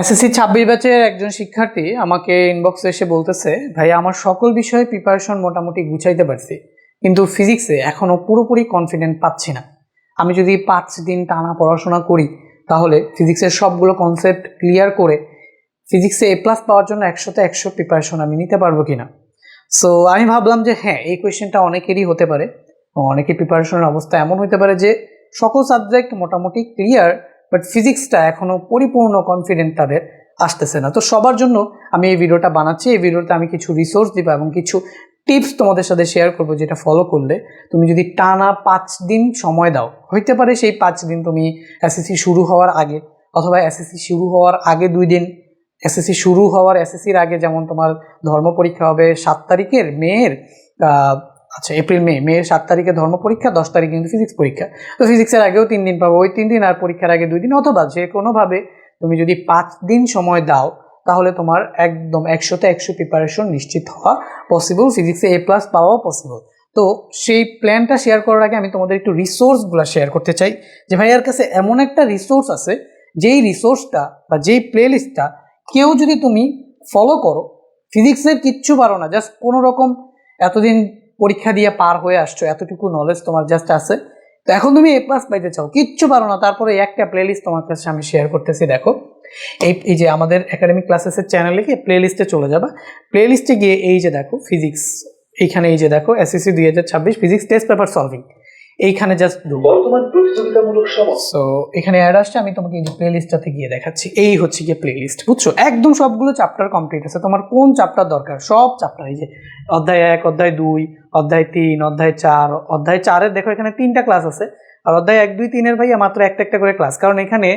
SSC 26 ব্যাচের একজন শিক্ষার্থী আমাকে ইনবক্সে এসে বলতেছে, ভাই আমার সকল বিষয়ে প্রিপারেশন মোটামুটি গুছাইতে পারছি, কিন্তু ফিজিক্সে এখনো পুরোপুরি কনফিডেন্ট পাচ্ছি না। আমি যদি 5 দিন টানা পড়াশোনা করি তাহলে ফিজিক্সের সবগুলো কনসেপ্ট ক্লিয়ার করে ফিজিক্সে A+ পাওয়ার জন্য 100তে 100 প্রিপারেশন আমি নিতে পারবো কিনা। সো আমি ভাবলাম যে হ্যাঁ, এই কোয়েশ্চেনটা অনেকেরই হতে পারে। অনেকের প্রিপারেশনের অবস্থা এমন হতে পারে যে সকল সাবজেক্ট মোটামুটি ক্লিয়ার, বাট ফিজিক্সটা এখনো পরিপূর্ণ কনফিডেন্ট তাদের আসতেছে না। তো সবার জন্য আমি এই ভিডিওটা বানাচ্ছি। এই ভিডিওতে আমি কিছু রিসোর্স দিব এবং কিছু টিপস তোমাদের সাথে শেয়ার করবো, যেটা ফলো করলে তুমি যদি টানা 5 দিন সময় দাও, হইতে পারে সেই 5 দিন তুমি এসএসসি শুরু হওয়ার আগে, অথবা এসএসসি শুরু হওয়ার আগে 2 দিন, এসএসসি শুরু হওয়ার এসএসসির আগে, যেমন তোমার ধর্ম পরীক্ষা হবে 7 তারিখের মেয়ের, মেয়ের 7 তারিখে ধর্ম পরীক্ষা, 10 তারিখে কিন্তু ফিজিক্স পরীক্ষা। তো ফিজিক্সের আগেও 3 দিন পাবো, ওই 3 দিন আর পরীক্ষার আগে 2 দিন, অথবা যে কোনোভাবে তুমি যদি 5 দিন সময় দাও তাহলে তোমার একদম 100তে 100 প্রিপারেশন নিশ্চিত হওয়া পসিবল, ফিজিক্সে A+ পাওয়াও পসিবল। তো সেই প্ল্যানটা শেয়ার করার আগে আমি তোমাদের একটু রিসোর্সগুলো শেয়ার করতে চাই, যে ভাইয়ার কাছে এমন একটা রিসোর্স আছে, যেই রিসোর্সটা বা যেই প্লেলিস্টটা কেউ যদি তুমি ফলো করো, ফিজিক্সের কিচ্ছু পারো না, জাস্ট কোনো রকম এতদিন পরীক্ষা দিয়ে পার হয়ে আসছো, এতটুকু নলেজ তোমার জাস্ট আছে, তো এখন তুমি A+ পাইতে চাও, কিচ্ছু পারো না, তারপরে একটা প্লেলিস্ট তোমার কাছে আমি শেয়ার করতেছি। দেখো, এই যে আমাদের একাডেমিক ক্লাসেসের চ্যানেলে গিয়ে প্লেলিস্টে চলে যাবা। প্লেলিস্টে গিয়ে এই যে দেখো ফিজিক্স, এইখানে এই যে দেখো SSC 2026 physics test paper solving, এইখানে জাস্ট বর্তমান প্রতিযোগিতামূলক সময়। সো এখানে অ্যাড আসছে, আমি তোমাকে এই যে প্লেলিস্টটাতে গিয়ে দেখাচ্ছি। এই হচ্ছে গিয়ে প্লেলিস্ট, বুঝছো? একদম সবগুলো চ্যাপ্টার কমপ্লিট আছে, তোমার কোন চ্যাপ্টার দরকার সব চ্যাপ্টার, এই যে অধ্যায় 1, অধ্যায় 2, অধ্যায় 3, অধ্যায় 4, অধ্যায় 4-এর দেখো এখানে 3টা ক্লাস আছে, আর অধ্যায় 1, 2, 3-এর ভাইয়া মাত্র একটা করে ক্লাস। কারণ এখানে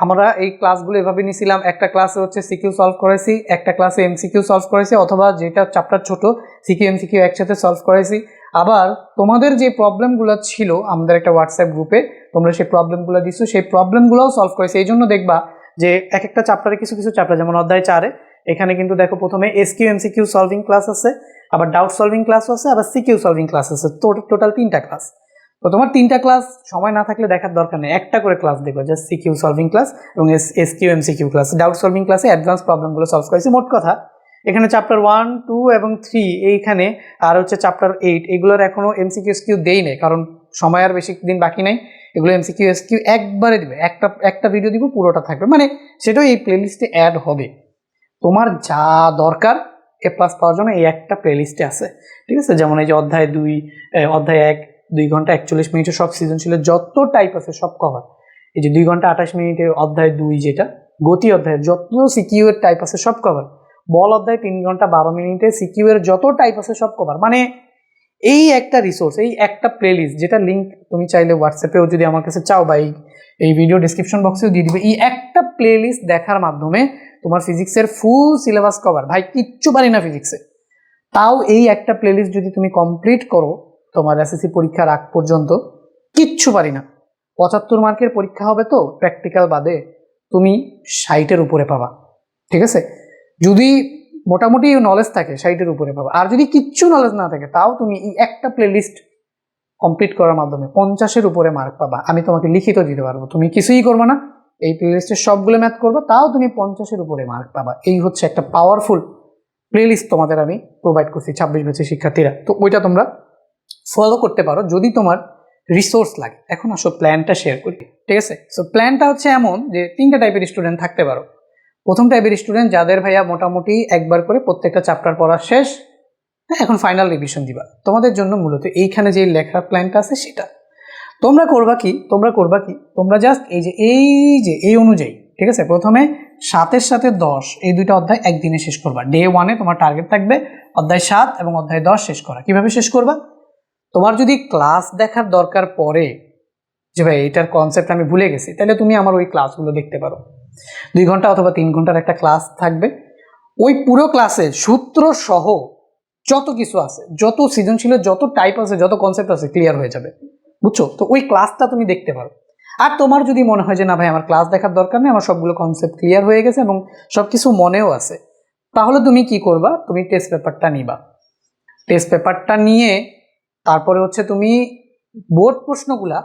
আমরা এই ক্লাসগুলো এভাবে নিয়েছিলাম, একটা ক্লাসে হচ্ছে সিকিউ সলভ করেছি, একটা ক্লাসে এমসিকিউ সলভ করেছি, অথবা যেটা চ্যাপ্টার ছোট সিকিউ এমসিকিউ একসাথে সলভ করেছি। আবার তোমাদের যে প্রবলেমগুলো ছিল আমাদের একটা হোয়াটসঅ্যাপ গ্রুপে, তোমরা সেই প্রবলেমগুলো দিচ্ছ, সেই প্রবলেমগুলোও সলভ করেছি। এই জন্য দেখবা যে এক একটা চ্যাপ্টারে কিছু কিছু চ্যাপ্টার, যেমন অধ্যায় 4-এ এখানে কিন্তু দেখো প্রথমে এসকিউ এমসিকিউ সলভিং ক্লাস আছে, আবার ডাউট সলভিং ক্লাস আছে, আবার সিকিউ সলভিং ক্লাস আছে, টোটাল 3টা ক্লাস। তো তোমার 3টা ক্লাস সময় না থাকলে দেখার দরকার নেই, একটা করে ক্লাস দেখো, জাস্ট সিকিউ সলভিং ক্লাস এবং SQ MCQ class. Doubt solving ক্লাসে অ্যাডভান্স প্রবলেমগুলো সলভ করেছি। মোট কথা এখানে চ্যাপ্টার 1, 2 এবং 3 এইখানে, আর হচ্ছে চ্যাপ্টার 8, এগুলোর এখনো এমসিকিউ এসকিউ দেই নেই, কারণ সময় আর বেশি দিন বাকি নাই। এগুলো এমসিকিউ এসকিউ একবারে দিবে, একটা ভিডিও দিব, পুরোটা থাকবে, মানে সেটাও এই প্লেলিস্টে অ্যাড হবে। তোমার যা দরকার A+ পাওয়ার জন্য এই একটা প্লেলিস্টে আছে, ঠিক আছে? যেমন এই যে অধ্যায় 1 2 ঘন্টা 41 মিনিটে সব সৃজনশীলের যত টাইপ আছে সব কভার। এই যে 2 ঘন্টা 28 মিনিটে অধ্যায় 2, যেটা গতি অধ্যায়ের যত সিকিউ এর টাইপ আছে সব কভার। বল অধ্যায় 3 ঘন্টা 12 মিনিটে সিকিউ এর যত টাইপ আছে সব কভার। মানে এই একটা রিসোর্স, এই একটা প্লেলিস্ট, যেটা লিঙ্ক তুমি চাইলে হোয়াটসঅ্যাপেও যদি আমার কাছে চাও, বা এই ভিডিও ডিসক্রিপশন বক্সেও দিয়ে দিবে। এই একটা প্লেলিস্ট দেখার মাধ্যমে তোমার ফিজিক্সের ফুল সিলেবাস কভার। ভাই কিচ্ছু পারি না ফিজিক্সে, তাও এই একটা প্লেলিস্ট যদি তুমি কমপ্লিট করো তোমার এসএসসি পরীক্ষার আগ পর্যন্ত, কিচ্ছু পারি না 75 মার্কের পরীক্ষা হবে, তো প্র্যাকটিক্যাল বাদে তুমি 60-এর উপরে পাবা, ঠিক আছে? যদি মোটামুটি নলেজ থাকে 60-এর উপরে পাবা, আর যদি কিচ্ছু নলেজ না থাকে তাও তুমি এই একটা প্লেলিস্ট কমপ্লিট করার মাধ্যমে 50-এর উপরে মার্ক পাবা। আমি তোমাকে লিখিত দিতে পারবো, তুমি কিছুই করবে না, এই প্লেলিস্টের সবগুলো ম্যাথ করবে, তাও তুমি 50-এর উপরে মার্ক পাবা। এই হচ্ছে একটা পাওয়ারফুল প্লেলিস্ট তোমাদের আমি প্রোভাইড করছি 26 ব্যাচের শিক্ষার্থীরা। তো ওইটা তোমরা ফলো করতে পারো যদি তোমার রিসোর্স লাগে। এখন আসো প্ল্যানটা শেয়ার করি, ঠিক আছে? সো প্ল্যানটা হচ্ছে এমন যে 3টা টাইপের স্টুডেন্ট থাকতে পারো। প্রথম টাইপের স্টুডেন্ট যাদের ভাইয়া মোটামুটি একবার করে প্রত্যেকটা চ্যাপ্টার পড়া শেষ, এখন ফাইনাল রিভিশন দিবা, তোমাদের জন্য মূলত এইখানে যে লেখার প্ল্যানটা আছে সেটা তোমরা করবা কি, তোমরা জাস্ট এই অনুযায়ী, ঠিক আছে? প্রথমে 7-এর সাথে 10 এই 2টা অধ্যায় একদিনে শেষ করবা। ডে 1-এ তোমার টার্গেট থাকবে অধ্যায় 7 এবং অধ্যায় 10 শেষ করা। কিভাবে শেষ করবা? তোমার যদি ক্লাস দেখার দরকার পড়ে যে ভাই এটার কনসেপ্ট আমি ভুলে গেছি, তাহলে তুমি আমার ওই ক্লাসগুলো দেখতে পারো। 2 ঘন্টা অথবা 3 ঘন্টার একটা ক্লাস থাকবে, ওই পুরো ক্লাসে সূত্র সহ যত কিছু আছে, যত সৃজনশীলের যত টাইপ আছে, যত কনসেপ্ট আছে, ক্লিয়ার হয়ে যাবে, বুঝছো? তো ওই ক্লাসটা তুমি দেখতে পারো। আর তোমার যদি মনে হয় যে না ভাই আমার ক্লাস দেখার দরকার নেই, আমার সবগুলো কনসেপ্ট ক্লিয়ার হয়ে গেছে এবং সবকিছু মনেও আছে, তাহলে তুমি কি করবা? তুমি টেস্ট পেপারটা নিবা। টেস্ট পেপারটা নিয়ে তারপরে হচ্ছে তুমি বোর্ড প্রশ্নগুলা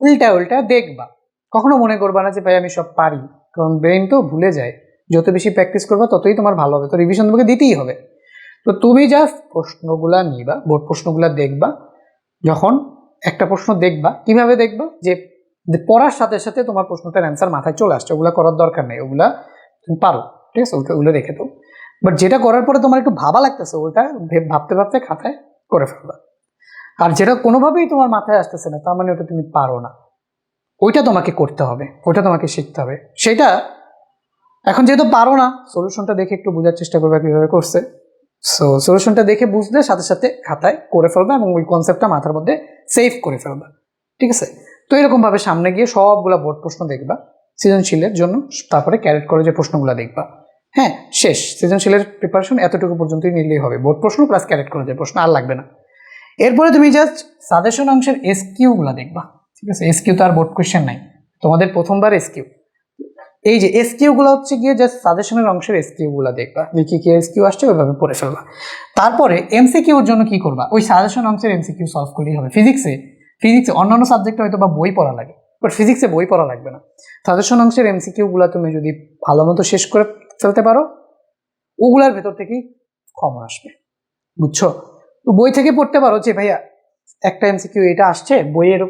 উল্টা দেখবা। কখনো মনে করবা না যে ভাই আমি সব পারি, কারণ ব্রেন তো ভুলে যায়, যত বেশি প্র্যাকটিস করবা ততই তোমার ভালো হবে, তো রিভিশন তোমাকে দিতেই হবে। তো তুমি জাস্ট প্রশ্নগুলা নিবা, বোর্ড প্রশ্নগুলা দেখবা, যখন একটা প্রশ্ন দেখবা, কিভাবে দেখবা, যে পড়ার সাথে সাথে তোমার প্রশ্নটার অ্যান্সার মাথায় চলে আসছে, ওগুলা করার দরকার নেই, ওগুলা তুমি পারো, ঠিক আছে, ওগুলো রেখে দাও। বাট যেটা করার পরে তোমার একটু ভাবা লাগতেছে ওটা ভাবতে ভাবতে খাতায় করে ফেলবা। আর যেটা কোনোভাবেই তোমার মাথায় আসতেছে না, তার মানে ওটা তুমি পারো না, ওইটা তোমাকে করতে হবে, ওইটা তোমাকে শিখতে হবে। সেটা এখন যেহেতু পারো না, সলিউশনটা দেখে একটু বোঝার চেষ্টা করবে কিভাবে করছে। সো সলিউশনটা দেখে বুঝলে সাথে সাথে খাতায় করে ফেলবে এবং ওই কনসেপ্টটা মাথার মধ্যে সেভ করে ফেলবে, ঠিক আছে। তো এরকমভাবে সামনে গিয়ে সবগুলা বোর্ড প্রশ্ন দেখবা সৃজনশীলের জন্য, তারপরে ক্যারেট করে যে প্রশ্নগুলো দেখবা। হ্যাঁ, শেষ, সৃজনশীলের প্রিপারেশন এতটুকু পর্যন্তই নিলেই হবে, বোর্ড প্রশ্ন প্লাস ক্যারেট করে যে প্রশ্ন, আর লাগবে না। এরপরে তুমি জাস্ট সাজেশন অংশের এসকিউগুলো দেখবা, ঠিক আছে। এসকিউ তো আর বোর্ড কোয়েশ্চেন নাই, তোমাদের প্রথমবার এসকিউ। এই যে এসকিউগুলো হচ্ছে গিয়ে জাস্ট সাজেশনের অংশের এসকিউগুলো দেখবা, কি কি এসকিউ আসছে ওইভাবে পড়ে ফেলবা। তারপরে এমসিকিউর জন্য কি করবা, ওই সাজেশন অংশের এমসিকিউ সলভ করলেই হবে। ফিজিক্সে অন্যান্য সাবজেক্টে হয়তো বা বই পড়া লাগে, বাট ফিজিক্সে বই পড়া লাগবে না। সাজেশন অংশের এমসিকিউগুলো তুমি যদি ভালো মতো শেষ করে ফেলতে পারো, ওগুলার ভেতর থেকেই কমন আসবে, বুঝছো। তো বই থেকে পড়তে পারো যে ভাইয়া একটা এমসিকিউ এটা আসছে, বইয়ের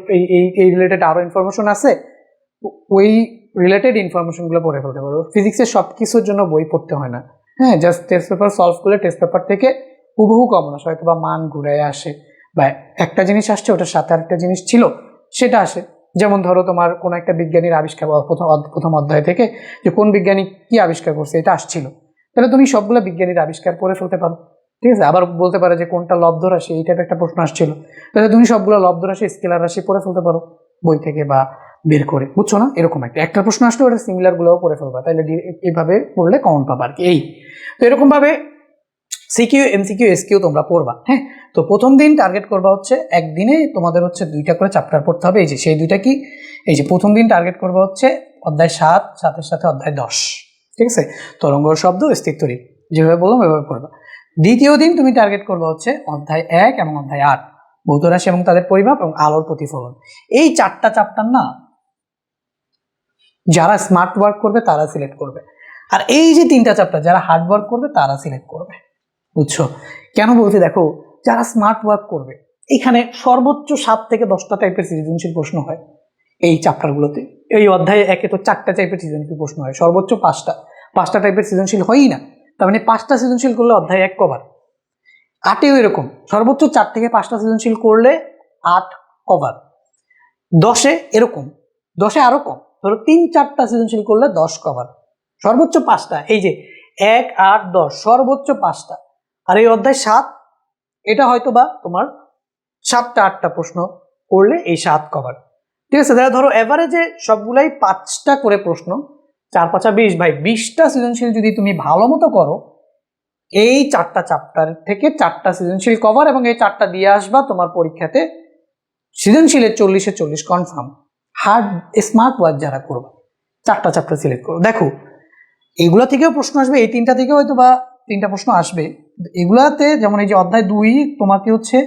এই রিলেটেড আরো ইনফরমেশন আছে, ওই রিলেটেড ইনফরমেশনগুলো পড়ে ফেলতে পারো। ফিজিক্সের সব কিছুর জন্য বই পড়তে হয় না, হ্যাঁ, জাস্ট টেস্ট পেপার সলভ করলে টেস্ট পেপার থেকে হুবহু কমন আসে, হয়তো বা মান ঘুরে আসে, বা একটা জিনিস আসছে ওটার সাথে আরেকটা জিনিস ছিল সেটা আসে। যেমন ধরো তোমার কোনো একটা বিজ্ঞানীর আবিষ্কার, প্রথম অধ্যায় থেকে যে কোন বিজ্ঞানী কি আবিষ্কার করছে এটা আসছিল, তাহলে তুমি সবগুলো বিজ্ঞানীর আবিষ্কার পড়ে ফেলতে পারো, ঠিক আছে। আবার বলতে পারে যে কোনটা লব্ধ রাশি, এই টাইপের একটা প্রশ্ন আসছিল, তাহলে তুমি সবগুলো লব্ধ রাশি স্কেলার রাশি পড়ে ফেলতে পারো বই থেকে বা বের করে, বুঝছো না। এরকম একটা প্রশ্ন আসলে ওটা সিমিলার গুলোও পড়ে ফেলবা, তাহলে এইভাবে পড়লে কমন পাবা আর কি। এই তো এরকম ভাবে সিকিউ এমসিকিউ এসকিউ তোমরা পড়বা। হ্যাঁ, তো প্রথম দিন টার্গেট করবা হচ্ছে একদিনে তোমাদের হচ্ছে 2টা করে চ্যাপ্টার পড়তে হবে। এই যে সেই 2টা কি, এই যে প্রথম দিন টার্গেট করবা হচ্ছে অধ্যায় 7, সাথে সাথে অধ্যায় 10, ঠিক আছে। তরঙ্গ শব্দ অস্তিত্ব রীতি যেভাবে বললাম ওইভাবে পড়বা। দ্বিতীয় দিন তুমি টার্গেট করবা হচ্ছে অধ্যায় 1 এবং অধ্যায় 8, ভৌত রাশি এবং তাদের পরিমাপ এবং আলোর প্রতিফলন। এই 4টা চ্যাপ্টার না যারা স্মার্ট ওয়ার্ক করবে তারা সিলেক্ট করবে, আর এই যে 3টা চ্যাপ্টার যারা হার্ড ওয়ার্ক করবে তারা সিলেক্ট করবে, বুঝছো। কেন বলছি দেখো, যারা স্মার্ট ওয়ার্ক করবে এখানে সর্বোচ্চ 7 থেকে 10টা টাইপের সৃজনশীল প্রশ্ন হয় এই চ্যাপ্টারগুলোতে। এই অধ্যায়ে 1-এ তো 4টা টাইপের সৃজনশীল প্রশ্ন হয়, সর্বোচ্চ 5টা টাইপের সৃজনশীল হয়ই না, তার মানে 5টা সৃজনশীল করলে অধ্যায় 1 কভার। 8-এও এরকম, সর্বোচ্চ 4 থেকে 5টা সৃজনশীল করলে 8 কভার। 10-এ এরকম, 10-এ আরো কম, ধরো 3-4টা সৃজনশীল করলে 10 কভার, সর্বোচ্চ 5টা। এই যে 1, 8, 10 সর্বোচ্চ 5টা। আর এই অধ্যায় 7 এটা হয়তো বা তোমার 7টা 8টা প্রশ্ন করলে এই 7 কভার, ঠিক আছে। তাহলে ধরো এভারেজে সবগুলাই 5টা করে প্রশ্ন, 4-5 20, ভাই 20টা সৃজনশীল যদি তুমি ভালো মতো করো, এই 4টা চ্যাপ্টার থেকে 4টা সৃজনশীল কভার, এবং এই 4টা দিয়ে আসবা তোমার পরীক্ষাতে সৃজনশীলের 40-এ 40 কনফার্ম। হার্ড স্মার্ট ওয়ার্ক যারা করবে 4টা চ্যাপ্টার সিলেক্ট করো, দেখো এগুলা থেকেও প্রশ্ন আসবে, এই 3টা থেকেও হয়তো বা 3টা প্রশ্ন আসবে। এগুলাতে যেমন এই যে অধ্যায় 2 তোমাকে হচ্ছে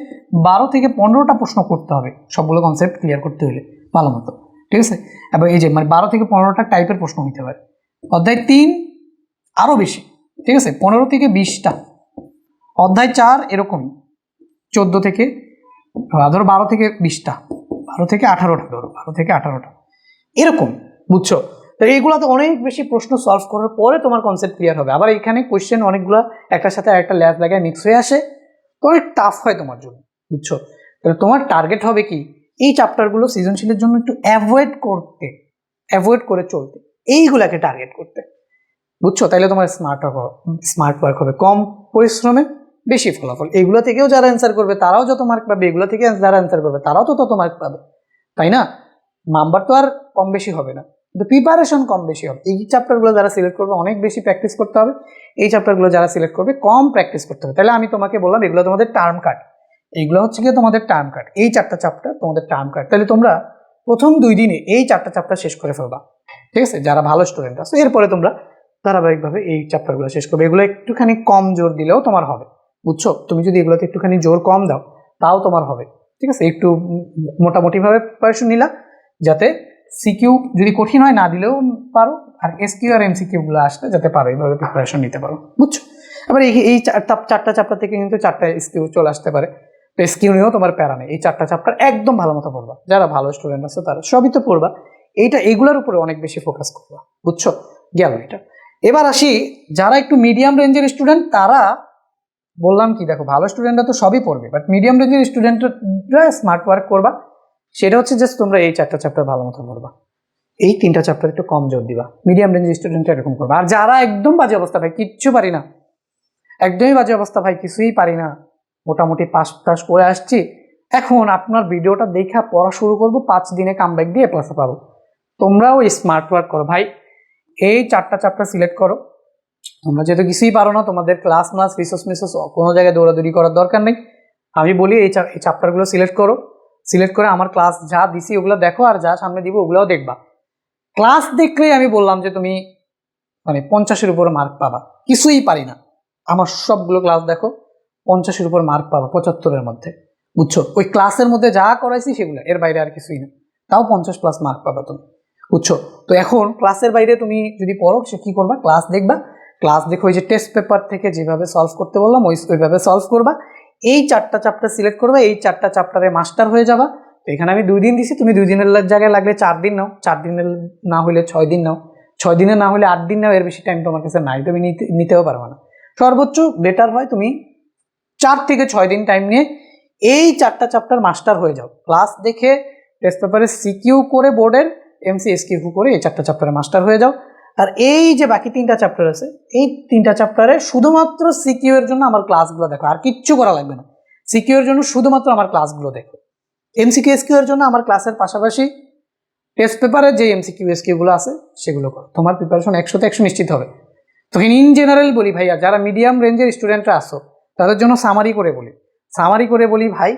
12 থেকে 15টা প্রশ্ন করতে হবে সবগুলো কনসেপ্ট ক্লিয়ার করতে হলে ভালো মতো, ঠিক আছে। এবং এই যে মানে 12 থেকে 15টা টাইপের প্রশ্ন হইতে পারে। অধ্যায় 3 আরো বেশি, ঠিক আছে, 15 থেকে 20টা। অধ্যায় 4 এরকম 14 থেকে, ধরো 12 থেকে 20টা, 12 থেকে 18টা, ধরো 12 থেকে 18টা এরকম, বুঝছো। তো এইগুলাতে অনেক বেশি প্রশ্ন সলভ করার পরে তোমার কনসেপ্ট ক্লিয়ার হবে। আবার এখানে কোয়েশ্চেন অনেকগুলো একটার সাথে একটা ল্যাব লাগায় মিক্স হয়ে আসে, তো অনেক টাফ হয় তোমার জন্য, বুঝছো। তাহলে তোমার টার্গেট হবে কি, এই চ্যাপ্টারগুলো সৃজনশীলের জন্য একটু অ্যাভয়েড করে চলতে, এইগুলাকে টার্গেট করতে, বুঝছো। তাইলে তোমার স্মার্ট ওয়ার্ক হবে, কম পরিশ্রমে বেশি ফলাফল। এইগুলো থেকেও যারা অ্যান্সার করবে তারাও যত মার্ক পাবে, এগুলো থেকে যারা অ্যান্সার করবে তারাও তো তত মার্ক পাবে, তাই না। নাম্বার তো আর কম বেশি হবে না, কিন্তু প্রিপারেশন কম বেশি হবে। এই চ্যাপ্টারগুলো যারা সিলেক্ট করবে অনেক বেশি প্র্যাকটিস করতে হবে, এই চ্যাপ্টারগুলো যারা সিলেক্ট করবে কম প্র্যাকটিস করতে হবে। তাহলে আমি তোমাকে বললাম এগুলো তোমাদের টার্ম কাট, এইগুলো হচ্ছে গিয়ে তোমাদের টার্ম কাট, এই 4টা চ্যাপ্টার তোমাদের টার্ম কাট। তাহলে তোমরা প্রথম 2 দিনে এই 4টা চ্যাপ্টার শেষ করে ফেলবা, ঠিক আছে, যারা ভালো স্টুডেন্ট আছে। এরপরে তোমরা ধারাবাহিকভাবে এই চ্যাপ্টারগুলো শেষ করবে। এগুলো একটুখানি কম জোর দিলেও তোমার হবে, বুঝছো। তুমি যদি এগুলোতে একটুখানি জোর কম দাও তাও তোমার হবে, ঠিক আছে। একটু মোটামুটিভাবে প্রিপারেশন নিলা, যাতে সিকিউ যদি কঠিন হয় না দিলেও পারো, আর এসকিউ আর এমসিকিউ গুলো আসলে যাতে পারো এইভাবে প্রিপারেশন নিতে পারো, বুঝছো? আবার এই চারটা চ্যাপ্টার থেকে কিন্তু 4টা এসকিউ চলে আসতে পারে, তো এসকিউ নিয়েও তোমার প্যারা নেই। এই 4টা চ্যাপ্টার একদম ভালো মতো পড়বা, যারা ভালো স্টুডেন্ট আছে তারা সবই তো পড়বা, এইগুলোর উপরে অনেক বেশি ফোকাস করবা, বুঝছো? গেল এটা। এবার আসি যারা একটু মিডিয়াম রেঞ্জের স্টুডেন্ট, তারা বললাম কি, দেখো ভালো স্টুডেন্টরা তো সবই পড়বে, বাট মিডিয়াম রেঞ্জের স্টুডেন্টরা স্মার্ট ওয়ার্ক করবা। সেটা হচ্ছে জাস্ট তোমরা এই 4টা চ্যাপ্টার ভালো মতো পড়বা, এই 3টা চ্যাপ্টার একটু কম জোর দিবা। মিডিয়াম রেঞ্জের স্টুডেন্টরা এরকম করবা। আর যারা একদম বাজে অবস্থা, ভাই কিচ্ছু পারি না, একদমই বাজে অবস্থা, ভাই কিছুই পারি না, মোটামুটি পাস করে আসছি, এখন আপনার ভিডিওটা দেখা পড়া শুরু করবো, 5 দিনে কামব্যাক দিয়ে প্লাসে পাবো, তোমরাও স্মার্ট ওয়ার্ক করো ভাই। এই 4টা চ্যাপ্টার সিলেক্ট করো। তোমরা যেহেতু কিছুই পারো না, তোমাদের ক্লাস রিসোর্স কোনো জায়গায় দৌড়াদৌড়ি করার দরকার নেই। আমি বলি এই চ্যাপ্টারগুলো সিলেক্ট করো, সিলেক্ট করে আমার ক্লাস যা দিছি ওগুলো দেখো, আর যা সামনে দিব ওগুলোও দেখবা। ক্লাস দেখলেই আমি বললাম যে তুমি মানে 50-এর উপরে মার্ক পাবা। কিছুই পারি না, আমার সবগুলো ক্লাস দেখো, 50-এর উপর মার্ক পাবা 75-এর মধ্যে, বুঝছো? ওই ক্লাসের মধ্যে যা করাইছি সেগুলো, এর বাইরে আর কিছুই না, তাও 50+ মার্ক পাবা তুমি, বুঝছো? তো এখন ক্লাসের বাইরে তুমি যদি পড়ো, সে কি করবা, ক্লাস দেখবা, ক্লাস দেখো ওই যে টেস্ট পেপার থেকে যেভাবে সলভ করতে বললাম ওইভাবে সলভ করবা। এই 4টা চ্যাপ্টার সিলেক্ট করবা, এই 4টা চ্যাপ্টারে মাস্টার হয়ে যাবা। তো এখানে আমি 2 দিন দিছি, তুমি 2 দিনের জায়গায় লাগলে 4 দিন নাও, 4 দিনের না হলে 6 দিন নাও, 6 দিনে না হলে 8 দিন নাও, এর বেশি টাইম তোমার কাছে নাই, তুমি নিতেও পারবে না। সর্বোচ্চ বেটার হয় তুমি 4 থেকে 6 দিন টাইম নিয়ে এই 4টা চ্যাপ্টার মাস্টার হয়ে যাও, ক্লাস দেখে টেস্ট পেপারে সিকিউ করে বোর্ডের এমসিএসকিউ করে এই 4টা চ্যাপ্টারে মাস্টার হয়ে যাও। আর এই যে বাকি 3টা চ্যাপ্টার আছে, এই 3টা চ্যাপ্টারে শুধুমাত্র সিকিউ এর জন্য আমার ক্লাসগুলো দেখো, আর কিচ্ছু করা লাগবে না। সিকিউ এর জন্য শুধুমাত্র আমার ক্লাসগুলো দেখো, এমসিকিউ এসকিউ এর জন্য আমার ক্লাসের পাশাপাশি টেস্ট পেপারে যে এমসিকিউ এসকিউ গুলো আছে সেগুলো করো, তোমার প্রিপারেশন 100তে 100 নিশ্চিত হবে। তো ইন জেনারেল বলি ভাইয়া, যারা মিডিয়াম রেঞ্জের স্টুডেন্টরা আসো তাদের জন্য সামারি করে বলি ভাই,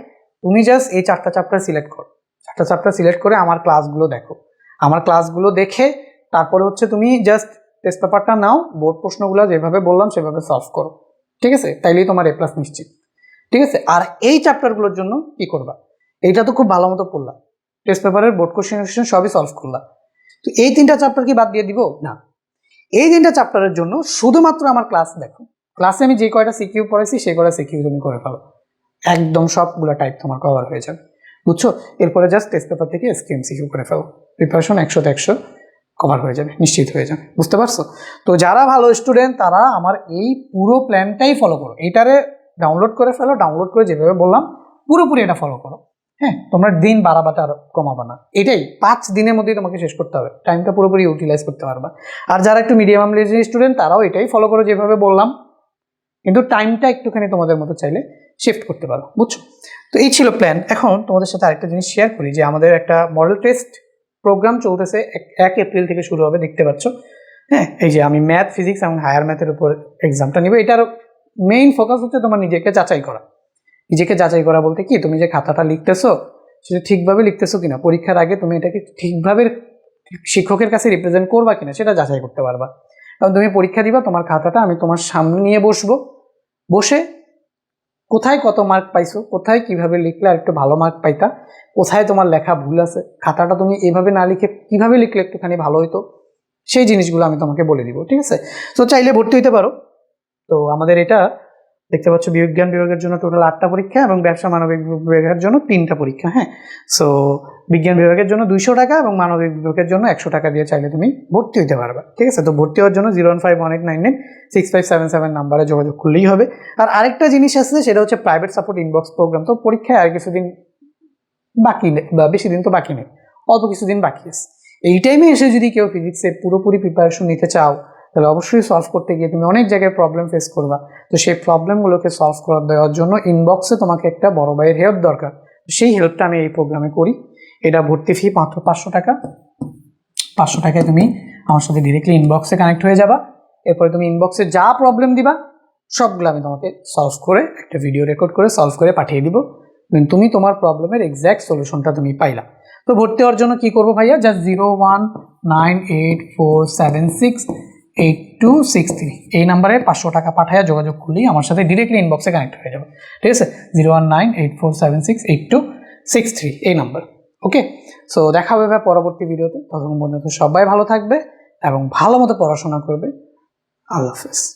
তুমি জাস্ট এই 4টা চ্যাপ্টার সিলেক্ট করো, 4টা চ্যাপ্টার সিলেক্ট করে আমার ক্লাসগুলো দেখো, আমার ক্লাসগুলো দেখে তারপরে হচ্ছে তুমি জাস্ট টেস্ট পেপারটা নাও, বোর্ড প্রশ্নগুলো যেভাবে বললাম সেভাবে সলভ করো, ঠিক আছে? তাইলেই তোমার A+ নিশ্চিত, ঠিক আছে? আর এই চ্যাপ্টারগুলোর জন্য কি করবা, এইটা তো খুব ভালো মতো পড়লাম, টেস্ট পেপারের বোর্ড কোশ্চেন সবই সলভ করলাম, তো এই 3টা চ্যাপ্টার কি বাদ দিয়ে দিব না? এই 3টা চ্যাপ্টারের জন্য শুধুমাত্র আমার ক্লাস দেখো, ক্লাসে আমি যে কয়টা সিকিউ পড়াইছি সেই কয়টা সিকিউ তুমি করে ফেলো, একদম সবগুলো টাইপ তোমার কভার হয়ে যাবে, বুঝছো? এরপরে জাস্ট টেস্ট পেপার থেকে এমসিকিউ করে ফেলো, প্রিপারেশন 100তে 100 কভার হয়ে যাবে, নিশ্চিত হয়ে যাবে, বুঝতে পারছো? তো যারা ভালো স্টুডেন্ট তারা আমার এই পুরো প্ল্যানটাই ফলো করো, এইটারে ডাউনলোড করে ফেলো, ডাউনলোড করে যেভাবে বললাম পুরোপুরি এটা ফলো করো, হ্যাঁ? তোমরা দিন বাড়াবাটা আর কমাবা না, এটাই 5 দিনের মধ্যেই তোমাকে শেষ করতে হবে, টাইমটা পুরোপুরি ইউটিলাইজ করতে পারবা। আর যারা একটু মিডিয়াম রেঞ্জের স্টুডেন্ট তারাও এটাই ফলো করো যেভাবে বললাম, কিন্তু টাইমটা একটুখানি তোমাদের মতো চাইলে শিফট করতে পারো, বুঝছো? তো এই ছিল প্ল্যান। এখন তোমাদের সাথে আরেকটা জিনিস শেয়ার করি যে আমাদের একটা মডেল টেস্ট প্রোগ্রাম চলতেছে, 1 এপ্রিল থেকে শুরু হবে, দেখতে পাচ্ছ, হ্যাঁ? এই যে আমি ম্যাথ, ফিজিক্স এবং হায়ার ম্যাথের উপর এক্সামটা নিব। এটার মেইন ফোকাস হচ্ছে তোমার নিজেকে যাচাই করা বলতে কি, তুমি যে খাতাটা লিখতেছো সেটা ঠিকভাবে লিখতেছো কিনা, পরীক্ষার আগে তুমি এটাকে ঠিকভাবে শিক্ষকের কাছে রিপ্রেজেন্ট করবা কিনা সেটা যাচাই করতে পারবা। কারণ তুমি পরীক্ষা দিবা, তোমার খাতাটা আমি তোমার সামনে নিয়ে বসে কোথায় কত মার্ক পাইছো, কোথায় কিভাবে লিখলে আর একটু ভালো মার্ক পাইতা, কোথায় তোমার লেখা ভুল আছে, খাতাটা তুমি এভাবে না লিখে কিভাবে লিখলে একটুখানি ভালো হইতো, সেই জিনিসগুলো আমি তোমাকে বলে দিব, ঠিক আছে? তো চাইলে ভর্তি হইতে পারো। তো আমাদের এটা দেখতে পাচ্ছ বিজ্ঞান বিভাগের জন্য টোটাল 8টা পরীক্ষা এবং ব্যবসা মানবিক বিভাগের জন্য 3টা পরীক্ষা, হ্যাঁ? সো বিজ্ঞান বিভাগের জন্য 200 টাকা এবং মানবিক বিভাগের জন্য 100 টাকা দিয়ে চাইলে তুমি ভর্তি হইতে পারবে, ঠিক আছে? তো ভর্তি হওয়ার জন্য 01518996577 নাম্বারে যোগাযোগ করলেই হবে। আর আরেকটা জিনিস আছে, সেটা হচ্ছে প্রাইভেট সাপোর্ট ইনবক্স প্রোগ্রাম। তো পরীক্ষায় আর কিছুদিন বাকি নেই, বা বেশি দিন তো বাকি নেই, অল্প কিছুদিন বাকি আছে। এই টাইমে এসে যদি কেউ ফিজিক্সের পুরোপুরি প্রিপারেশন নিতে চাও, তাহলে অবশ্যই সলভ করতে গিয়ে তুমি অনেক জায়গায় প্রবলেম ফেস করবা। তো সেই প্রবলেমগুলোকে সলভ করে দেওয়ার জন্য ইনবক্সে তোমাকে একটা বড় ভাইয়ের হেল্প দরকার, সেই হেল্পটা আমি এই প্রোগ্রামে করি। এটা ভর্তি ফি মাত্র 500 টাকা। 500 টাকায় তুমি আমার সাথে ডিরেক্টলি ইনবক্সে কানেক্ট হয়ে যাবা। এরপরে তুমি ইনবক্সে যা প্রবলেম দিবা সবগুলো আমি তোমাকে সলভ করে একটা ভিডিও রেকর্ড করে সলভ করে পাঠিয়ে দিব, তুমি তোমার প্রবলেমের এক্স্যাক্ট সলিউশনটা তুমি পাইলা। তো ভর্তি হওয়ার জন্য কি করবো ভাইয়া, জাস্ট 01984768263 এই নাম্বারে 500 টাকা পাঠাইয়া যোগাযোগ করলেই আমার সাথে ডিরেক্টলি ইনবক্সে কানেক্ট হয়ে যাবে, ঠিক আছে? 01984768263 এই নাম্বার। ওকে, সো দেখা হবে পরবর্তী ভিডিওতে, ততক্ষণ পর্যন্ত সবাই ভালো থাকবে এবং ভালো মতো পড়াশোনা করবে। আল্লাহ হাফেজ।